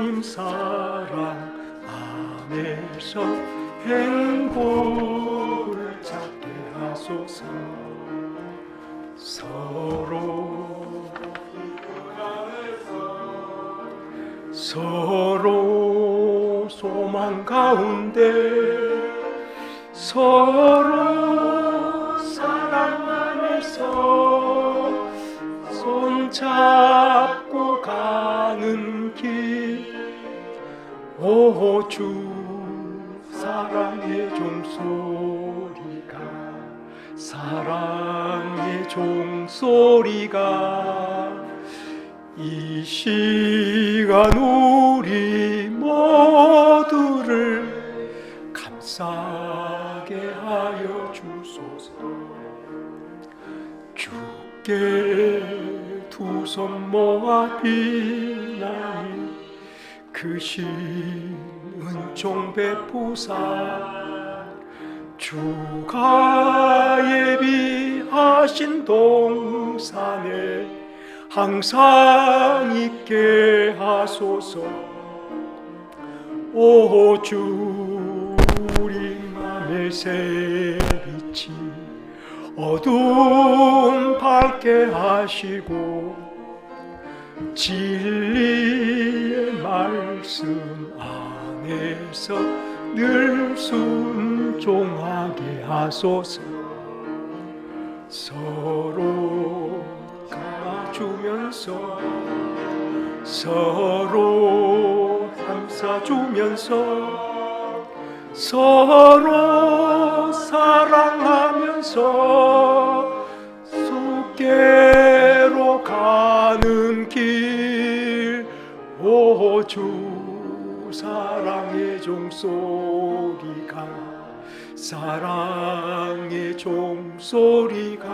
주님 사랑 안에서 행복을 찾게 하소서. 서로 소망 가운데 서로 사랑 안에서 손잡고 가는 길. 오 주 사랑의 종소리가 사랑의 종소리가 이 시간 우리 모두를 감싸게 하여 주소서. 주께 두 손 모아 비나이 크신 은총 베푸사 주가 예비하신 동산에 항상 있게 하소서. 오 주 우리 맘의 새빛이 어두움 밝게 하시고 진리의 말씀 안에서 늘 순종하게 하소서. 서로 감아주면서 서로 감싸주면서 서로 사랑하면서 숲계로 가는 길. 오 주 사랑의 종소리가 사랑의 종소리가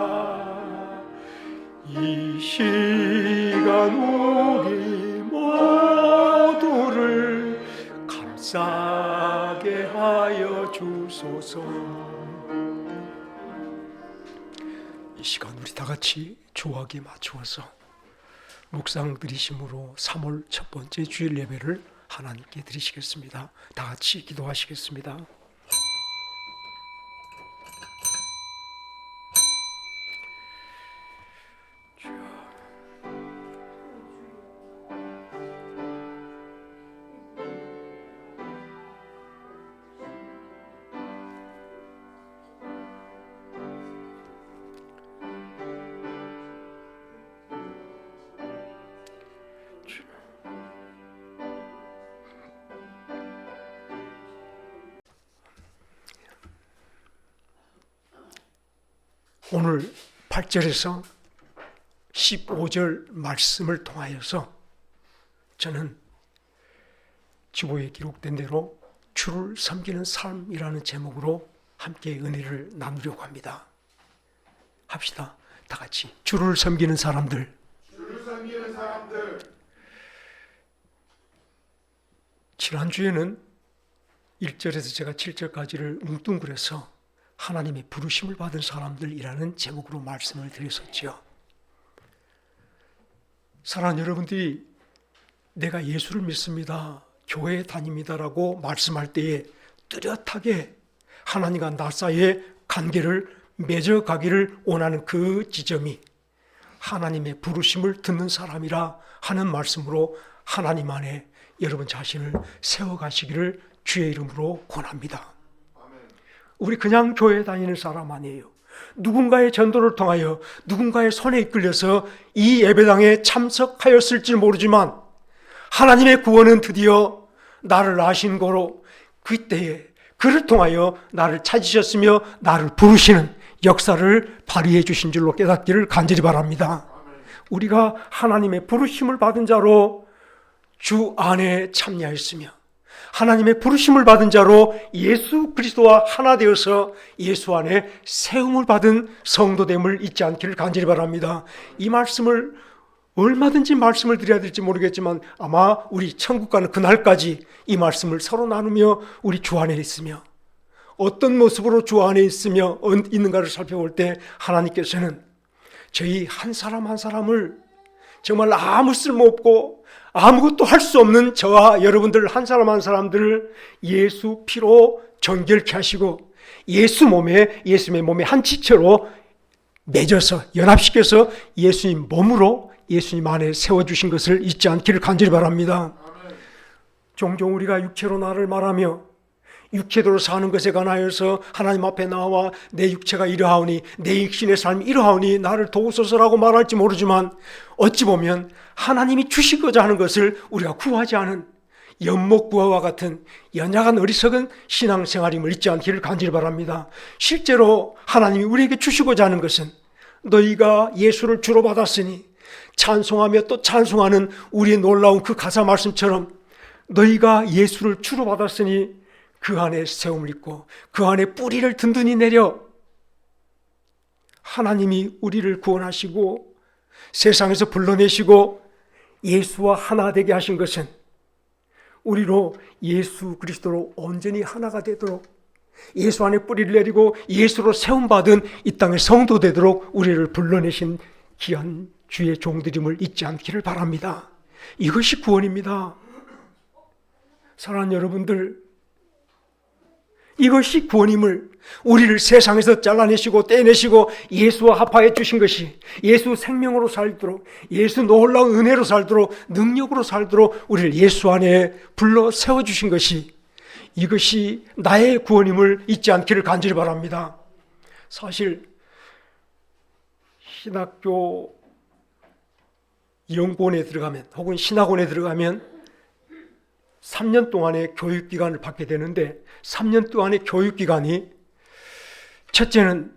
이 시간 우리 모두를 감싸게 하여 주소서. 이 시간 우리 다 같이 주하게 맞추어서 묵상 드리심으로 3월 첫 번째 주일 예배를 하나님께 드리시겠습니다. 다 같이 기도하시겠습니다. 오늘 8절에서 15절 말씀을 통하여서 저는 지도에 기록된 대로 주를 섬기는 삶이라는 제목으로 함께 은혜를 나누려고 합니다. 합시다. 다 같이. 주를 섬기는 사람들. 지난주에는 1절에서 제가 7절까지를 뭉뚱그려서 하나님의 부르심을 받은 사람들이라는 제목으로 말씀을 드렸었죠. 사랑하는 여러분들이 내가 예수를 믿습니다, 교회에 다닙니다라고 말씀할 때에 뚜렷하게 하나님과 나 사이의 관계를 맺어가기를 원하는 그 지점이 하나님의 부르심을 듣는 사람이라 하는 말씀으로 하나님 안에 여러분 자신을 세워가시기를 주의 이름으로 권합니다. 우리 그냥 교회 다니는 사람 아니에요. 누군가의 전도를 통하여 누군가의 손에 이끌려서 이 예배당에 참석하였을지 모르지만 하나님의 구원은 드디어 나를 아신 거로 그때에 그를 통하여 나를 찾으셨으며 나를 부르시는 역사를 발휘해 주신 줄로 깨닫기를 간절히 바랍니다. 우리가 하나님의 부르심을 받은 자로 주 안에 참여했으며 하나님의 부르심을 받은 자로 예수 그리스도와 하나 되어서 예수 안에 세움을 받은 성도됨을 잊지 않기를 간절히 바랍니다. 이 말씀을 얼마든지 말씀을 드려야 될지 모르겠지만 아마 우리 천국 가는 그날까지 이 말씀을 서로 나누며 우리 주 안에 있으며 어떤 모습으로 주 안에 있는가를 살펴볼 때 하나님께서는 저희 한 사람 한 사람을 정말 아무 쓸모없고 아무것도 할 수 없는 저와 여러분들 한 사람 한 사람들을 예수 피로 정결케 하시고 예수님의 몸에 한 지체로 맺어서 연합시켜서 예수님 몸으로 예수님 안에 세워주신 것을 잊지 않기를 간절히 바랍니다. 종종 우리가 육체로 나를 말하며 육체대로 사는 것에 관하여서 하나님 앞에 나와 내 육체가 이러하오니 내 육신의 삶이 이러하오니 나를 도우소서라고 말할지 모르지만 어찌 보면 하나님이 주시고자 하는 것을 우리가 구하지 않은 연못구하와 같은 연약한 어리석은 신앙생활임을 잊지 않기를 간절히 바랍니다. 실제로 하나님이 우리에게 주시고자 하는 것은 너희가 예수를 주로 받았으니 찬송하며 또 찬송하는 우리의 놀라운 그 가사 말씀처럼 너희가 예수를 주로 받았으니 그 안에 세움을 입고 그 안에 뿌리를 든든히 내려 하나님이 우리를 구원하시고 세상에서 불러내시고 예수와 하나 되게 하신 것은 우리로 예수 그리스도로 온전히 하나가 되도록 예수 안에 뿌리를 내리고 예수로 세움받은 이 땅의 성도 되도록 우리를 불러내신 귀한 주의 종들임을 잊지 않기를 바랍니다. 이것이 구원입니다. 사랑하는 여러분들, 이것이 구원임을 우리를 세상에서 잘라내시고 떼내시고 예수와 합하여 주신 것이 예수 생명으로 살도록 예수 놀라운 은혜로 살도록 능력으로 살도록 우리를 예수 안에 불러 세워주신 것이 이것이 나의 구원임을 잊지 않기를 간절히 바랍니다. 사실 신학교 연구원에 들어가면 혹은 신학원에 들어가면 3년 동안의 교육기간을 받게 되는데 3년 동안의 교육기간이 첫째는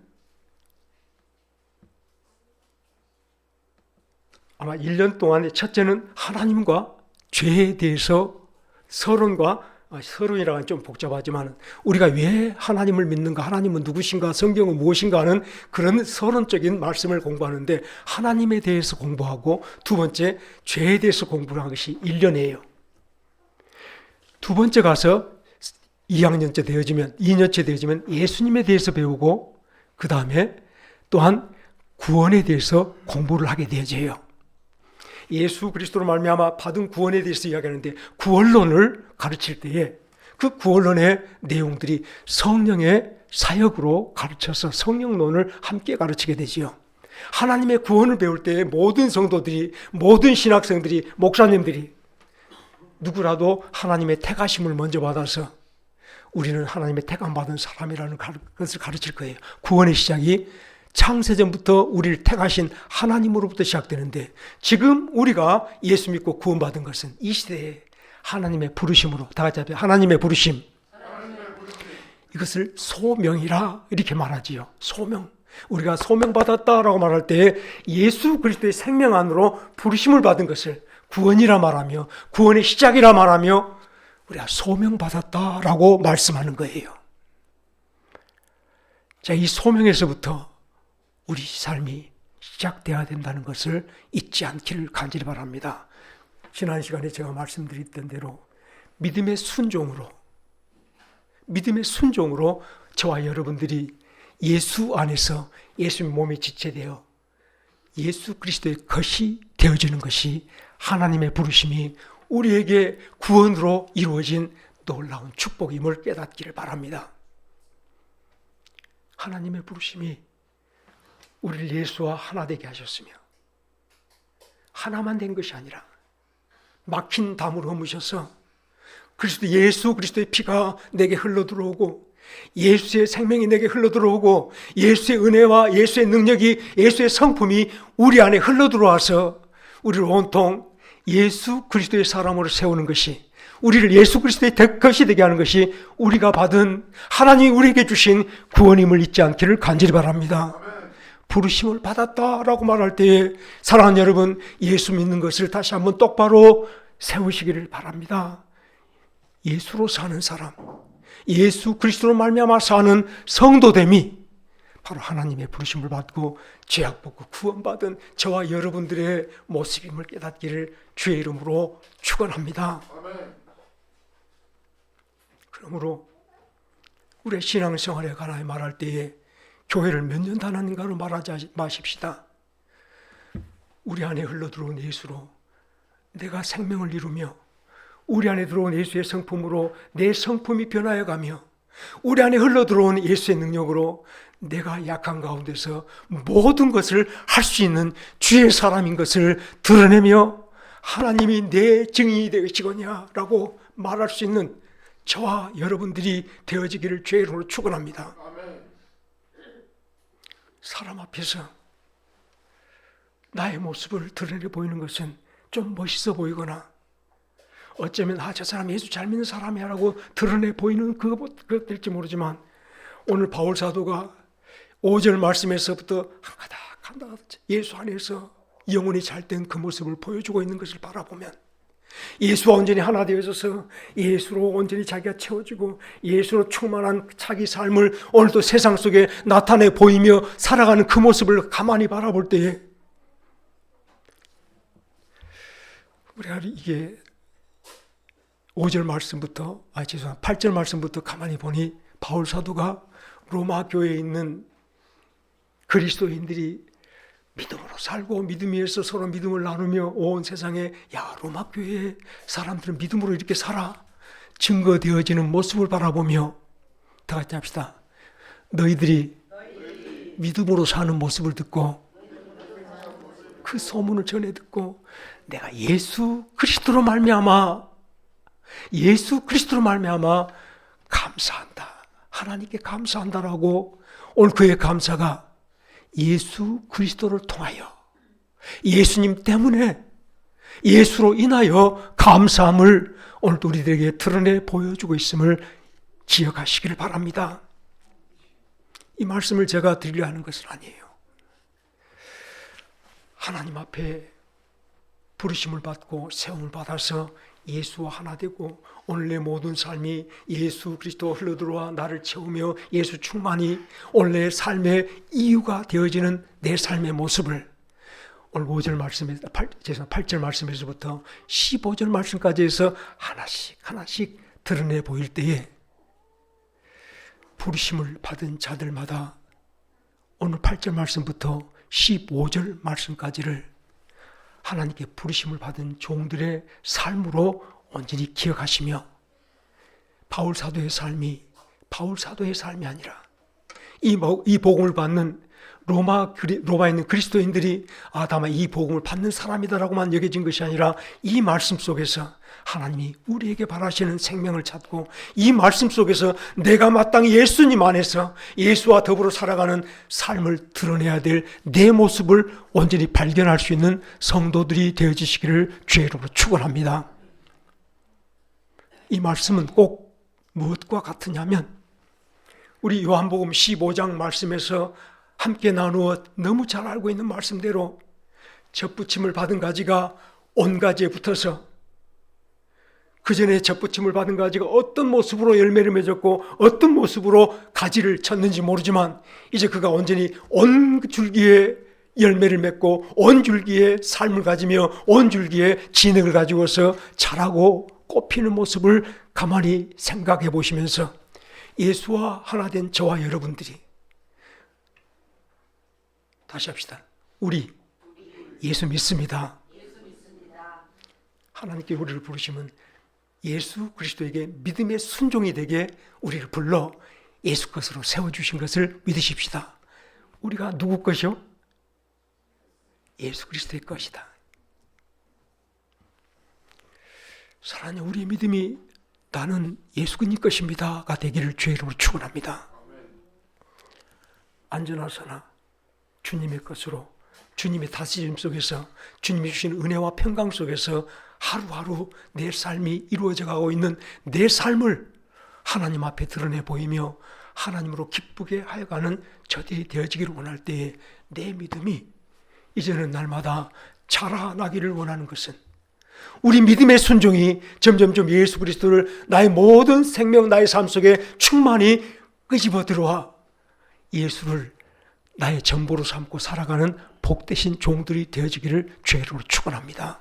아마 1년 동안의 첫째는 하나님과 죄에 대해서 서론이라는 좀 복잡하지만 우리가 왜 하나님을 믿는가, 하나님은 누구신가, 성경은 무엇인가 하는 그런 서론적인 말씀을 공부하는데 하나님에 대해서 공부하고 두 번째 죄에 대해서 공부를 한 것이 1년이에요. 두 번째 가서 2학년째 되어지면 2년째 되어지면 예수님에 대해서 배우고 그 다음에 또한 구원에 대해서 공부를 하게 되어져요. 예수 그리스도로 말미암아 받은 구원에 대해서 이야기하는데 구원론을 가르칠 때에 그 구원론의 내용들이 성령의 사역으로 가르쳐서 성령론을 함께 가르치게 되지요. 하나님의 구원을 배울 때에 모든 성도들이 모든 신학생들이 목사님들이 누구라도 하나님의 택하심을 먼저 받아서 우리는 하나님의 택함받은 사람이라는 것을 가르칠 거예요. 구원의 시작이 창세전부터 우리를 택하신 하나님으로부터 시작되는데 지금 우리가 예수 믿고 구원받은 것은 이 시대에 하나님의 부르심으로 다 같이 합시다. 하나님의 부르심. 이것을 소명이라 이렇게 말하지요. 소명. 우리가 소명받았다라고 말할 때 예수 그리스도의 생명 안으로 부르심을 받은 것을 구원이라 말하며 구원의 시작이라 말하며 우리가 소명받았다라고 말씀하는 거예요. 자, 이 소명에서부터 우리 삶이 시작되어야 된다는 것을 잊지 않기를 간절히 바랍니다. 지난 시간에 제가 말씀드렸던 대로 믿음의 순종으로 저와 여러분들이 예수 안에서 예수의 몸에 지체되어 예수 그리스도의 것이 되어지는 것이 하나님의 부르심이 우리에게 구원으로 이루어진 놀라운 축복임을 깨닫기를 바랍니다. 하나님의 부르심이 우리를 예수와 하나 되게 하셨으며 하나만 된 것이 아니라 막힌 담으로 험으셔서 예수 그리스도의 피가 내게 흘러들어오고 예수의 생명이 내게 흘러들어오고 예수의 은혜와 예수의 능력이 예수의 성품이 우리 안에 흘러들어와서 우리를 온통 예수 그리스도의 사람으로 세우는 것이 우리를 예수 그리스도의 것이 되게 하는 것이 우리가 받은 하나님이 우리에게 주신 구원임을 잊지 않기를 간절히 바랍니다. 부르심을 받았다라고 말할 때에 사랑하는 여러분 예수 믿는 것을 다시 한번 똑바로 세우시기를 바랍니다. 예수로 사는 사람 예수 그리스도로 말미암아 사는 성도됨이 바로 하나님의 부르심을 받고 죄악 벗고 구원받은 저와 여러분들의 모습임을 깨닫기를 주의 이름으로 축원합니다. 그러므로 우리의 신앙생활에 관하여 말할 때에 교회를 몇 년 다녔는가로 말하지 마십시다. 우리 안에 흘러들어온 예수로 내가 생명을 이루며 우리 안에 들어온 예수의 성품으로 내 성품이 변하여 가며 우리 안에 흘러들어온 예수의 능력으로 내가 약한 가운데서 모든 것을 할 수 있는 주의 사람인 것을 드러내며 하나님이 내 증인이 되시거냐라고 말할 수 있는 저와 여러분들이 되어지기를 주의 이름으로 축원합니다. 사람 앞에서 나의 모습을 드러내 보이는 것은 좀 멋있어 보이거나 어쩌면 저 사람 예수 잘 믿는 사람이야 라고 드러내 보이는 그것 될지 모르지만 오늘 바울 사도가 5절 말씀에서부터 한 가닥 예수 안에서 영혼이 잘된 그 모습을 보여주고 있는 것을 바라보면 예수와 온전히 하나 되어 있어서 예수로 온전히 자기가 채워지고 예수로 충만한 자기 삶을 오늘도 세상 속에 나타내 보이며 살아가는 그 모습을 가만히 바라볼 때에 우리가 이게 5절 말씀부터 8절 말씀부터 가만히 보니 바울 사도가 로마 교회에 있는 그리스도인들이 믿음으로 살고 믿음 위에서 서로 믿음을 나누며 온 세상에 로마 교회의 사람들은 믿음으로 이렇게 살아 증거되어지는 모습을 바라보며 다 같이 합시다. 너희들이 믿음으로 사는 모습을 듣고 그 소문을 전해 듣고 내가 예수 그리스도로 말미암아 감사한다. 하나님께 감사한다라고 오늘 그의 감사가 예수 그리스도를 통하여 예수님 때문에 예수로 인하여 감사함을 오늘도 우리들에게 드러내 보여주고 있음을 기억하시기를 바랍니다. 이 말씀을 제가 드리려 하는 것은 아니에요. 하나님 앞에 부르심을 받고 세움을 받아서 예수와 하나 되고 오늘 내 모든 삶이 예수 그리스도 흘러들어와 나를 채우며 예수 충만이 오늘 내 삶의 이유가 되어지는 내 삶의 모습을 오늘 5절 말씀에서 8절 말씀에서부터 15절 말씀까지 해서 하나씩 드러내 보일 때에 부르심을 받은 자들마다 오늘 8절 말씀부터 15절 말씀까지를 하나님께 부르심을 받은 종들의 삶으로 온전히 기억하시며 바울 사도의 삶이 아니라 이 복음을 받는 로마에 있는 그리스도인들이 다만 이 복음을 받는 사람이다라고만 여겨진 것이 아니라 이 말씀 속에서 하나님이 우리에게 바라시는 생명을 찾고 이 말씀 속에서 내가 마땅히 예수님 안에서 예수와 더불어 살아가는 삶을 드러내야 될 내 모습을 온전히 발견할 수 있는 성도들이 되어지시기를 주의 이름으로 축원합니다. 이 말씀은 꼭 무엇과 같으냐면 우리 요한복음 15장 말씀에서 함께 나누어 너무 잘 알고 있는 말씀대로 젖붙임을 받은 가지가 온 가지에 붙어서 그 전에 젖붙임을 받은 가지가 어떤 모습으로 열매를 맺었고 어떤 모습으로 가지를 쳤는지 모르지만 이제 그가 온전히 온 줄기에 열매를 맺고 온 줄기에 삶을 가지며 온 줄기에 진액을 가지고서 자라고 꽃피는 모습을 가만히 생각해 보시면서 예수와 하나 된 저와 여러분들이 다시 합시다. 우리 예수 믿습니다. 하나님께 우리를 부르시면 예수 그리스도에게 믿음의 순종이 되게 우리를 불러 예수 것으로 세워주신 것을 믿으십시다. 우리가 누구 것이요? 예수 그리스도의 것이다. 사랑하는 우리의 믿음이 나는 예수 그님 것입니다가 되기를 주의 이름으로 축원합니다. 안전하서나 주님의 것으로 주님의 다스림 속에서 주님이 주신 은혜와 평강 속에서 하루하루 내 삶이 이루어져 가고 있는 내 삶을 하나님 앞에 드러내 보이며 하나님으로 기쁘게 하여가는 저들이 되어지기를 원할 때에 내 믿음이 이제는 날마다 자라나기를 원하는 것은 우리 믿음의 순종이 점점점 예수 그리스도를 나의 모든 생명 나의 삶 속에 충만히 끄집어 들어와 예수를 나의 전부로 삼고 살아가는 복되신 종들이 되어지기를 주의 이름으로 축원합니다.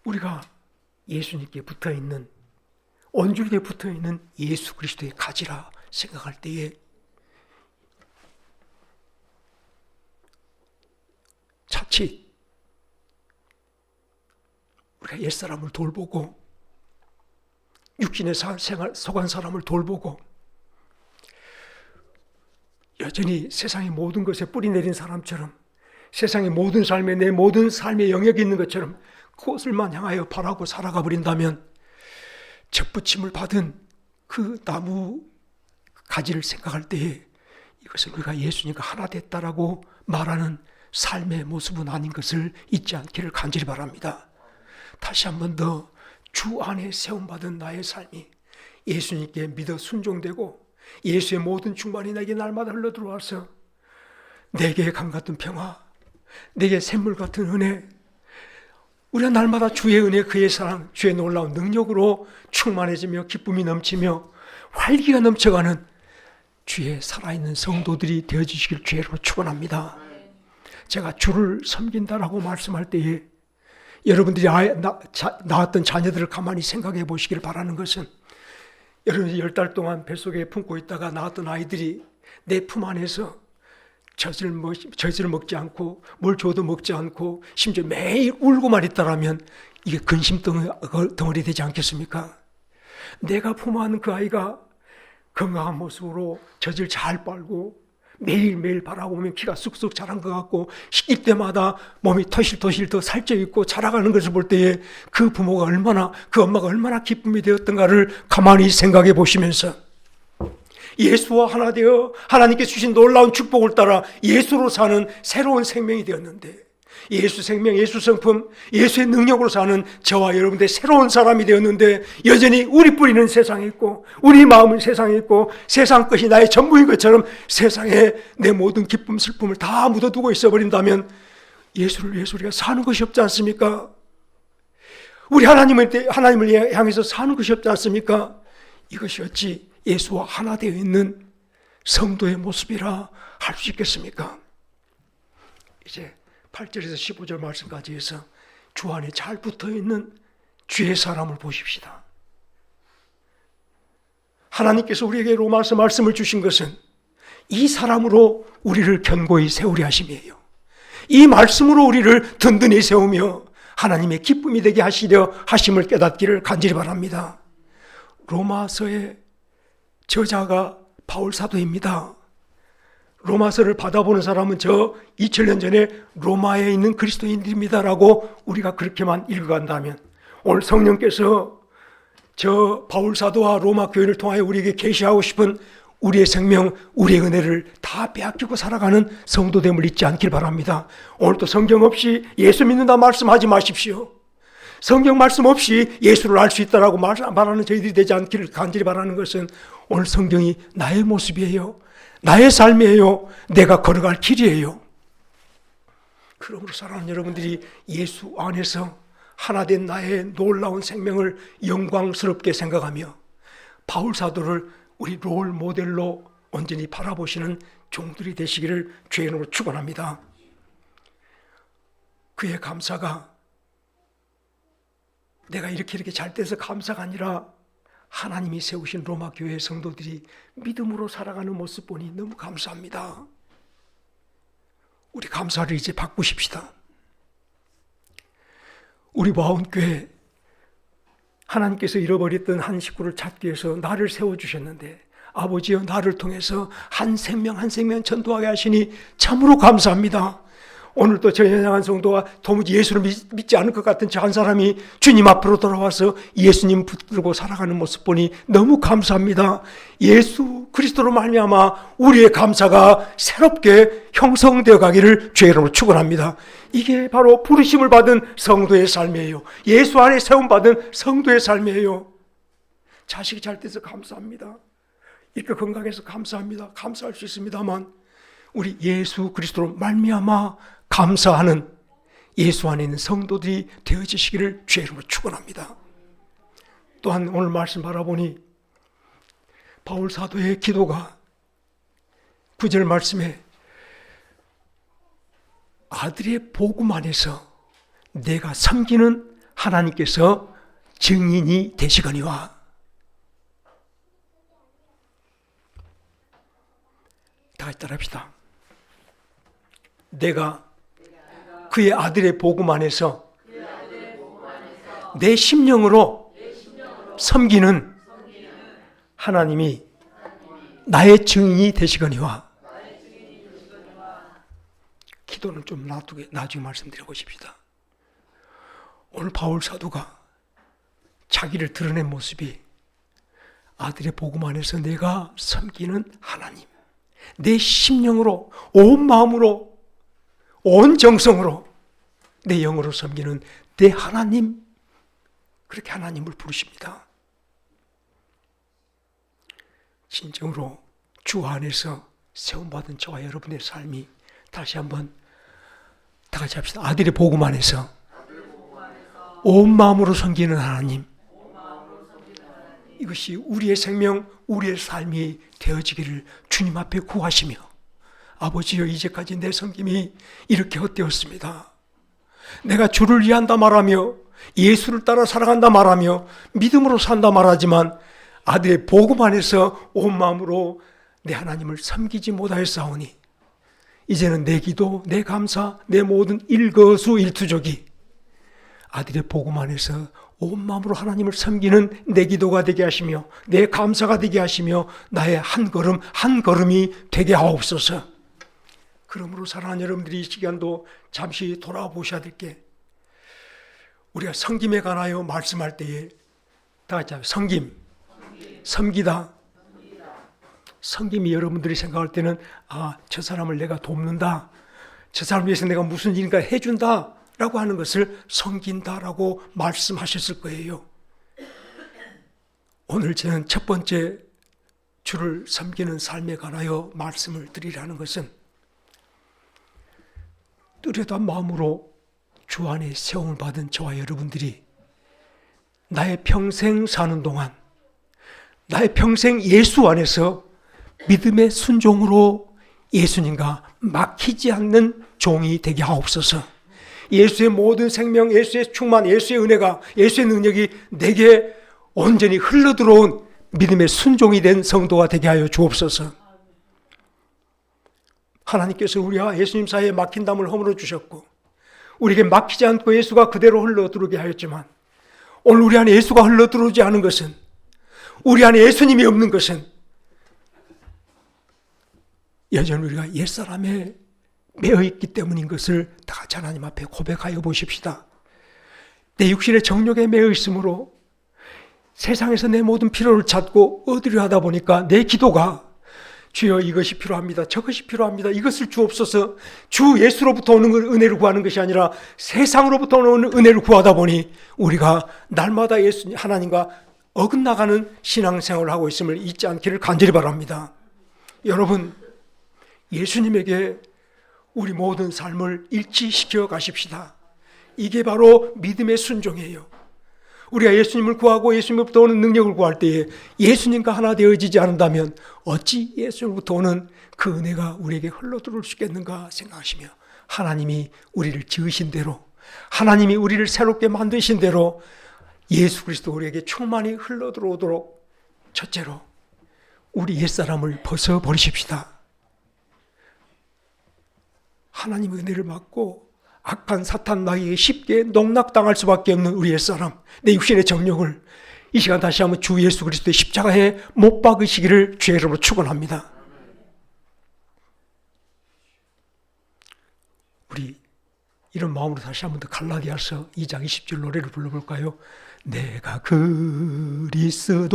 우리가 예수님께 붙어있는 온줄기에 붙어있는 예수 그리스도의 가지라 생각할 때에 우리가 옛사람을 돌보고 육신의 생활 속한 사람을 돌보고 여전히 세상의 모든 것에 뿌리 내린 사람처럼 세상의 모든 삶에 내 모든 삶의 영역이 있는 것처럼 그것을만 향하여 바라고 살아가 버린다면 접붙임을 받은 그 나무 가지를 생각할 때에 이것은 우리가 예수님과 하나 됐다라고 말하는 삶의 모습은 아닌 것을 잊지 않기를 간절히 바랍니다. 다시 한 번 더 주 안에 세움받은 나의 삶이 예수님께 믿어 순종되고 예수의 모든 충만이 내게 날마다 흘러들어와서 내게 강같은 평화, 내게 샘물 같은 은혜, 우리가 날마다 주의 은혜, 그의 사랑, 주의 놀라운 능력으로 충만해지며 기쁨이 넘치며 활기가 넘쳐가는 주의 살아있는 성도들이 되어주시길 주의로 축원합니다. 제가 주를 섬긴다라고 말씀할 때에 여러분들이 낳았던 자녀들을 가만히 생각해 보시기를 바라는 것은 여러분이 10달 동안 뱃속에 품고 있다가 낳았던 아이들이 내 품 안에서 젖을 먹지 않고 뭘 줘도 먹지 않고 심지어 매일 울고만 있다라면 이게 근심 덩어리 되지 않겠습니까? 내가 품어하는 그 아이가 건강한 모습으로 젖을 잘 빨고 매일매일 바라보면 키가 쑥쑥 자란 것 같고 시킬 때마다 몸이 토실토실 더 살쪄 있고 자라가는 것을 볼 때에 그 부모가 얼마나, 그 엄마가 얼마나 기쁨이 되었던가를 가만히 생각해 보시면서 예수와 하나 되어 하나님께 주신 놀라운 축복을 따라 예수로 사는 새로운 생명이 되었는데, 예수 생명, 예수 성품, 예수의 능력으로 사는 저와 여러분들의 새로운 사람이 되었는데 여전히 우리 뿌리는 세상에 있고 우리 마음은 세상에 있고 세상 것이 나의 전부인 것처럼 세상에 내 모든 기쁨, 슬픔을 다 묻어두고 있어버린다면 예수를 위해서 우리가 사는 것이 없지 않습니까? 우리 하나님을 향해서 사는 것이 없지 않습니까? 이것이 어찌 예수와 하나 되어 있는 성도의 모습이라 할 수 있겠습니까? 이제 8절에서 15절 말씀까지 해서 주 안에 잘 붙어있는 주의 사람을 보십시다. 하나님께서 우리에게 로마서 말씀을 주신 것은 이 사람으로 우리를 견고히 세우려 하심이에요. 이 말씀으로 우리를 든든히 세우며 하나님의 기쁨이 되게 하시려 하심을 깨닫기를 간절히 바랍니다. 로마서의 저자가 바울 사도입니다. 로마서를 받아보는 사람은 저 2000년 전에 로마에 있는 그리스도인들입니다라고 우리가 그렇게만 읽어간다면 오늘 성령께서 저 바울 사도와 로마 교회를 통하여 우리에게 계시하고 싶은 우리의 생명, 우리의 은혜를 다 빼앗기고 살아가는 성도됨을 잊지 않길 바랍니다. 오늘도 성경 없이 예수 믿는다 말씀하지 마십시오. 성경 말씀 없이 예수를 알 수 있다라고 말하는 저희들이 되지 않기를 간절히 바라는 것은 오늘 성경이 나의 모습이에요. 나의 삶이에요. 내가 걸어갈 길이에요. 그러므로 사랑하는 여러분들이 예수 안에서 하나 된 나의 놀라운 생명을 영광스럽게 생각하며 바울 사도를 우리 롤 모델로 온전히 바라보시는 종들이 되시기를 주의 이름으로 축원합니다. 그의 감사가 내가 이렇게 잘 돼서 감사가 아니라 하나님이 세우신 로마 교회 성도들이 믿음으로 살아가는 모습 보니 너무 감사합니다. 우리 감사를 이제 바꾸십시다. 우리 와운교회 하나님께서 잃어버렸던 한 식구를 찾기 위해서 나를 세워주셨는데 아버지여 나를 통해서 한 생명 한 생명 전도하게 하시니 참으로 감사합니다. 오늘도 저 연약한 성도가 도무지 예수를 믿지 않을 것 같은 저 한 사람이 주님 앞으로 돌아와서 예수님 붙들고 살아가는 모습 보니 너무 감사합니다. 예수 그리스도로 말미암아 우리의 감사가 새롭게 형성되어 가기를 주의 이름으로 축원합니다. 이게 바로 부르심을 받은 성도의 삶이에요. 예수 안에 세움받은 성도의 삶이에요. 자식이 잘 돼서 감사합니다. 이렇게 건강해서 감사합니다. 감사할 수 있습니다만 우리 예수 그리스도로 말미암아 감사하는 예수 안에 있는 성도들이 되어지시기를 주의 이름으로 축원합니다. 또한 오늘 말씀 바라보니 바울 사도의 기도가 9절 말씀에 아들의 복음 안에서 내가 섬기는 하나님께서 증인이 되시거니와. 다 같이 따라합시다. 내가 그의 아들의 복음 안에서 내 심령으로 섬기는 하나님이 나의 증인이 되시거니와. 기도는 좀 놔두게 나중에 말씀드리고 싶습니다. 오늘 바울 사도가 자기를 드러낸 모습이 아들의 복음 안에서 내가 섬기는 하나님, 내 심령으로, 온 마음으로, 온 정성으로 내 영으로 섬기는 내 하나님, 그렇게 하나님을 부르십니다. 진정으로 주 안에서 세움받은 저와 여러분의 삶이 다시 한번 다 같이 합시다. 아들의 복음 안에서 온 마음으로 섬기는 하나님, 이것이 우리의 생명, 우리의 삶이 되어지기를 주님 앞에 구하시며, 아버지여, 이제까지 내 섬김이 이렇게 헛되었습니다. 내가 주를 위한다 말하며 예수를 따라 살아간다 말하며 믿음으로 산다 말하지만 아들의 복음 안에서 온 마음으로 내 하나님을 섬기지 못하였사오니 이제는 내 기도, 내 감사, 내 모든 일거수일투족이 아들의 복음 안에서 온 마음으로 하나님을 섬기는 내 기도가 되게 하시며 내 감사가 되게 하시며 나의 한 걸음 한 걸음이 되게 하옵소서. 그러므로 사랑하는 여러분들이 이 시간도 잠시 돌아보셔야 될 게, 우리가 섬김에 관하여 말씀할 때에 다 같이 섬김, 섬기다. 섬김이 여러분들이 생각할 때는 저 사람을 내가 돕는다, 저 사람을 위해서 내가 무슨 일인가 해준다 라고 하는 것을 섬긴다라고 말씀하셨을 거예요. 오늘 저는 첫 번째 주를 섬기는 삶에 관하여 말씀을 드리라는 것은, 뚜렷한 마음으로 주 안에 세움을 받은 저와 여러분들이 나의 평생 사는 동안 나의 평생 예수 안에서 믿음의 순종으로 예수님과 막히지 않는 종이 되게 하옵소서. 예수의 모든 생명, 예수의 충만, 예수의 은혜가, 예수의 능력이 내게 온전히 흘러들어온 믿음의 순종이 된 성도가 되게 하여 주옵소서. 하나님께서 우리와 예수님 사이에 막힌 담을 허물어 주셨고 우리에게 막히지 않고 예수가 그대로 흘러들어오게 하였지만, 오늘 우리 안에 예수가 흘러들어오지 않은 것은, 우리 안에 예수님이 없는 것은 여전히 우리가 옛사람에 매여 있기 때문인 것을 다 같이 하나님 앞에 고백하여 보십시다. 내 육신의 정욕에 매여 있으므로 세상에서 내 모든 필요를 찾고 얻으려 하다 보니까 내 기도가 주여 이것이 필요합니다, 저것이 필요합니다, 이것을 주옵소서, 주 예수로부터 오는 은혜를 구하는 것이 아니라 세상으로부터 오는 은혜를 구하다 보니 우리가 날마다 예수님 하나님과 어긋나가는 신앙생활을 하고 있음을 잊지 않기를 간절히 바랍니다. 여러분, 예수님에게 우리 모든 삶을 일치시켜 가십시다. 이게 바로 믿음의 순종이에요. 우리가 예수님을 구하고 예수님으로부터 오는 능력을 구할 때에 예수님과 하나 되어지지 않는다면 어찌 예수님으로부터 오는 그 은혜가 우리에게 흘러들어올 수 있겠는가 생각하시며, 하나님이 우리를 지으신 대로, 하나님이 우리를 새롭게 만드신 대로 예수 그리스도 우리에게 충만히 흘러들어오도록 첫째로 우리 옛사람을 벗어버리십시다. 하나님의 은혜를 받고 악한 사탄 마귀에게 쉽게 농락당할 수밖에 없는 우리 옛사람, 내 육신의 정욕을 이 시간 다시 한번 주 예수 그리스도의 십자가에 못 박으시기를 주의 이름으로 축원합니다. 우리 이런 마음으로 다시 한번 더 갈라디아서 2장 20절 노래를 불러볼까요? 내가 그리스도와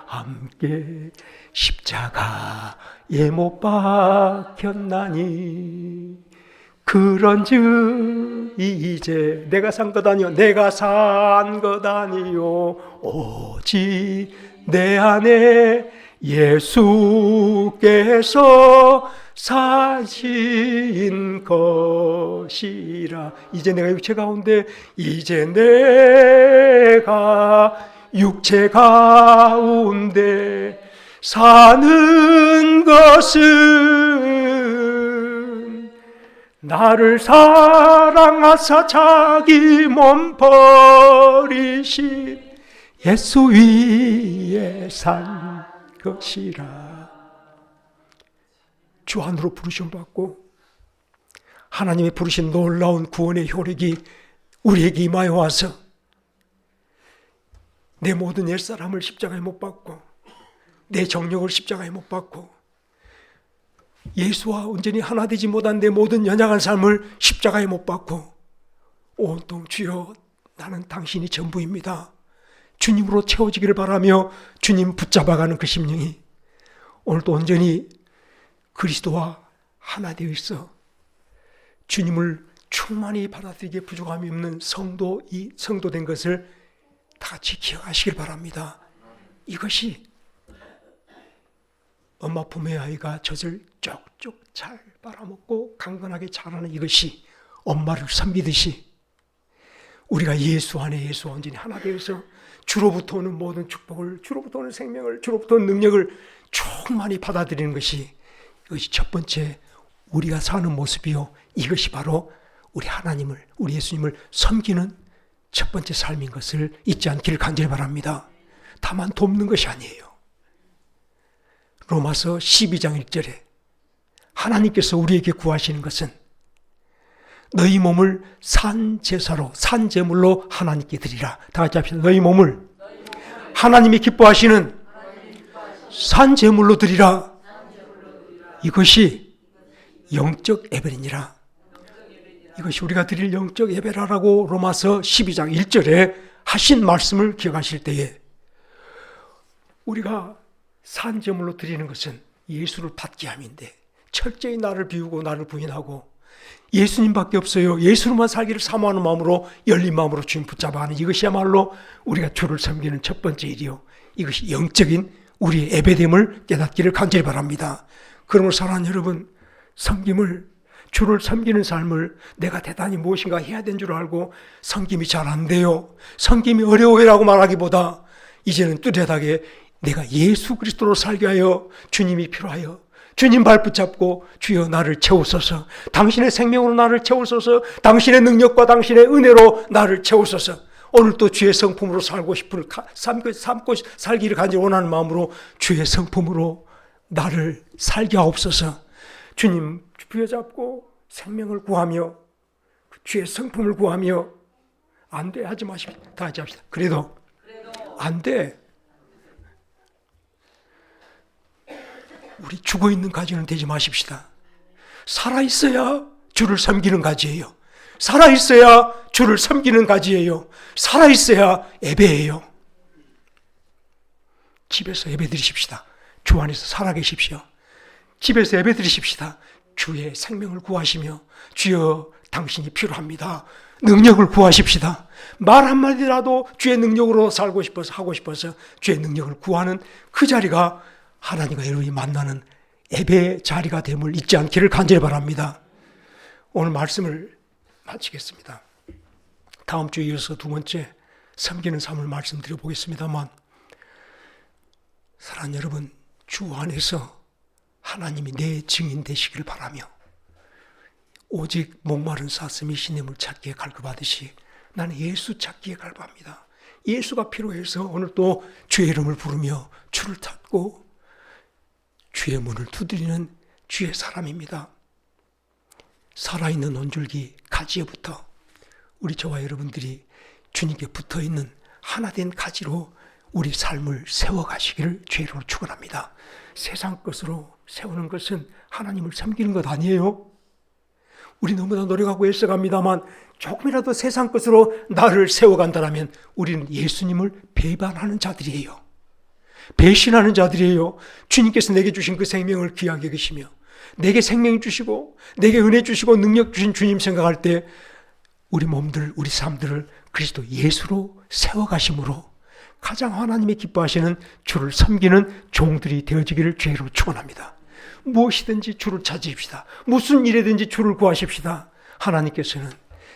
함께 십자가에 못 박혔나니 그런즉 이제 내가 산 것 아니요, 내가 산 것 아니요, 오직 내 안에 예수께서 사신 것이라. 이제 내가 육체 가운데, 이제 내가 육체 가운데 사는 것은 나를 사랑하사 자기 몸 버리신 예수 위에 산 것이라. 주 안으로 부르심 받고 하나님의 부르신 놀라운 구원의 효력이 우리에게 임하여 와서 내 모든 옛사람을 십자가에 못 박고 내 정욕을 십자가에 못 박고 예수와 온전히 하나 되지 못한 내 모든 연약한 삶을 십자가에 못 박고 온통 주여 나는 당신이 전부입니다. 주님으로 채워지기를 바라며 주님 붙잡아가는 그 심령이 오늘도 온전히 그리스도와 하나 되어 있어 주님을 충만히 받아들이기에 부족함이 없는 성도 된 것을 다 같이 기억하시길 바랍니다. 이것이 엄마 품의 아이가 젖을 쪽쪽 잘 빨아먹고 강건하게 자라는 이것이 엄마를 섬기듯이 우리가 예수 안에 예수 온전히 하나 되어서 주로부터 오는 모든 축복을, 주로부터 오는 생명을, 주로부터 오는 능력을 충만히 받아들이는 것이 이것이 첫 번째 우리가 사는 모습이요. 이것이 바로 우리 하나님을, 우리 예수님을 섬기는 첫 번째 삶인 것을 잊지 않기를 간절히 바랍니다. 다만 돕는 것이 아니에요. 로마서 12장 1절에 하나님께서 우리에게 구하시는 것은 너희 몸을 산제사로 산제물로 하나님께 드리라. 다 같이 합시다. 너희 몸을 하나님이 기뻐하시는 산제물로 드리라. 이것이 영적 예배니라. 이것이 우리가 드릴 영적 예배라라고 로마서 12장 1절에 하신 말씀을 기억하실 때에 우리가 산제물로 드리는 것은 예수를 받게 함인데 철저히 나를 비우고 나를 부인하고 예수님밖에 없어요. 예수로만 살기를 사모하는 마음으로 열린 마음으로 주님 붙잡아가는 이것이야말로 우리가 주를 섬기는 첫 번째 일이요. 이것이 영적인 우리의 예배됨을 깨닫기를 간절히 바랍니다. 그러므로 사랑하는 여러분, 섬김을 주를 섬기는 삶을 내가 대단히 무엇인가 해야 되는 줄 알고 섬김이 잘 안 돼요. 섬김이 어려워라고 말하기보다 이제는 뚜렷하게 내가 예수 그리스도로 살게 하여 주님이 필요하여 주님 발 붙잡고 주여 나를 채우소서, 당신의 생명으로 나를 채우소서, 당신의 능력과 당신의 은혜로 나를 채우소서. 오늘 또 주의 성품으로 살고 싶을 삶고 살기를 간절히 원하는 마음으로 주의 성품으로 나를 살게 하옵소서. 주님 부여잡고 생명을 구하며 주의 성품을 구하며 안 돼 하지 마십시오. 다 같이 합시다. 그래도 안 돼. 우리 죽어있는 가지는 되지 마십시다. 살아있어야 주를 섬기는 가지예요. 살아있어야 주를 섬기는 가지예요. 살아있어야 예배예요. 집에서 예배 드리십시다. 주 안에서 살아계십시오. 집에서 예배 드리십시다. 주의 생명을 구하시며 주여 당신이 필요합니다. 능력을 구하십시다. 말 한마디라도 주의 능력으로 살고 싶어서 하고 싶어서 주의 능력을 구하는 그 자리가 하나님과 여러분이 만나는 예배의 자리가 됨을 잊지 않기를 간절히 바랍니다. 오늘 말씀을 마치겠습니다. 다음 주에 이어서 두 번째 섬기는 삶을 말씀드려 보겠습니다만, 사랑하는 여러분, 주 안에서 하나님이 내 증인 되시기를 바라며 오직 목마른 사슴이 시냇물 찾기에 갈급하듯이 나는 예수 찾기에 갈급합니다. 예수가 필요해서 오늘 또 주의 이름을 부르며 주를 찾고 주의 문을 두드리는 주의 사람입니다. 살아있는 온줄기 가지에부터 우리 저와 여러분들이 주님께 붙어있는 하나된 가지로 우리 삶을 세워가시기를 주의 이름으로 축원합니다. 세상 것으로 세우는 것은 하나님을 섬기는 것 아니에요. 우리 너무나 노력하고 애써갑니다만 조금이라도 세상 것으로 나를 세워간다면 우리는 예수님을 배반하는 자들이에요. 배신하는 자들이에요. 주님께서 내게 주신 그 생명을 귀하게 여기시며 내게 생명 주시고 내게 은혜 주시고 능력 주신 주님 생각할 때 우리 몸들, 우리 삶들을 그리스도 예수로 세워가심으로 가장 하나님이 기뻐하시는 주를 섬기는 종들이 되어지기를 주의로 축원합니다. 무엇이든지 주를 찾으십시다. 무슨 일이든지 주를 구하십시다. 하나님께서는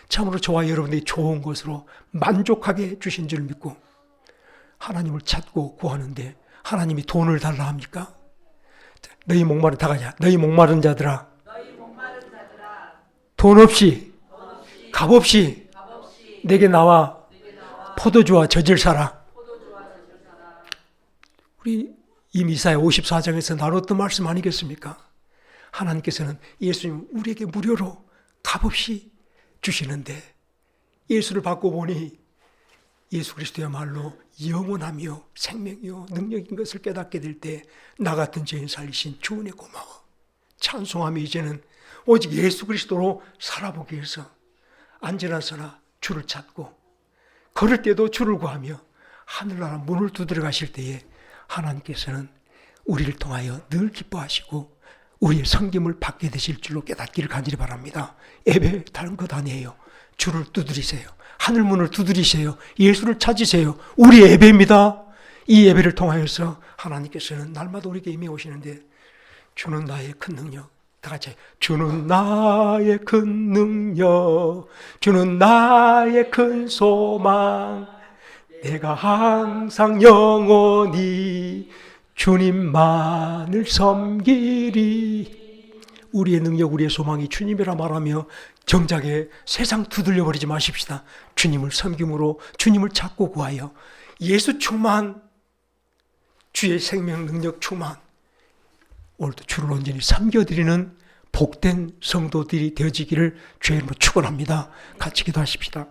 참으로 저와 여러분들이 좋은 것으로 만족하게 주신 줄 믿고 하나님을 찾고 구하는데 하나님이 돈을 달라 합니까? 너희 목마른 다 가자. 너희 목마른 자들아, 돈 없이 값 없이 내게 나와 포도주와 젖을 사라. 우리 이사야 54장에서 나눴던 말씀 아니겠습니까? 하나님께서는 예수님 우리에게 무료로 값없이 주시는데 예수를 받고 보니 예수 그리스도야말로 영원하며 생명이요 능력인 것을 깨닫게 될 때 나 같은 죄인 살리신 주 은혜 고마워. 찬송하며 이제는 오직 예수 그리스도로 살아보기 위해서 안전하서나 주를 찾고 걸을 때도 주를 구하며 하늘나라 문을 두드려 가실 때에 하나님께서는 우리를 통하여 늘 기뻐하시고 우리의 섬김을 받게 되실 줄로 깨닫기를 간절히 바랍니다. 예배 다른 것 아니에요. 주를 두드리세요. 하늘문을 두드리세요. 예수를 찾으세요. 우리의 예배입니다. 이 예배를 통하여서 하나님께서는 날마다 우리에게 임해 오시는데 주는 나의 큰 능력. 다 같이 주는 나의 큰 능력, 주는 나의 큰 소망, 내가 항상 영원히 주님만을 섬기리. 우리의 능력, 우리의 소망이 주님이라 말하며 정작에 세상 두들려 버리지 마십시다. 주님을 섬김으로 주님을 찾고 구하여 예수 충만, 주의 생명 능력 충만, 오늘도 주를 온전히 섬겨드리는 복된 성도들이 되어지기를 주의 이름으로 축원합니다. 같이 기도하십시다.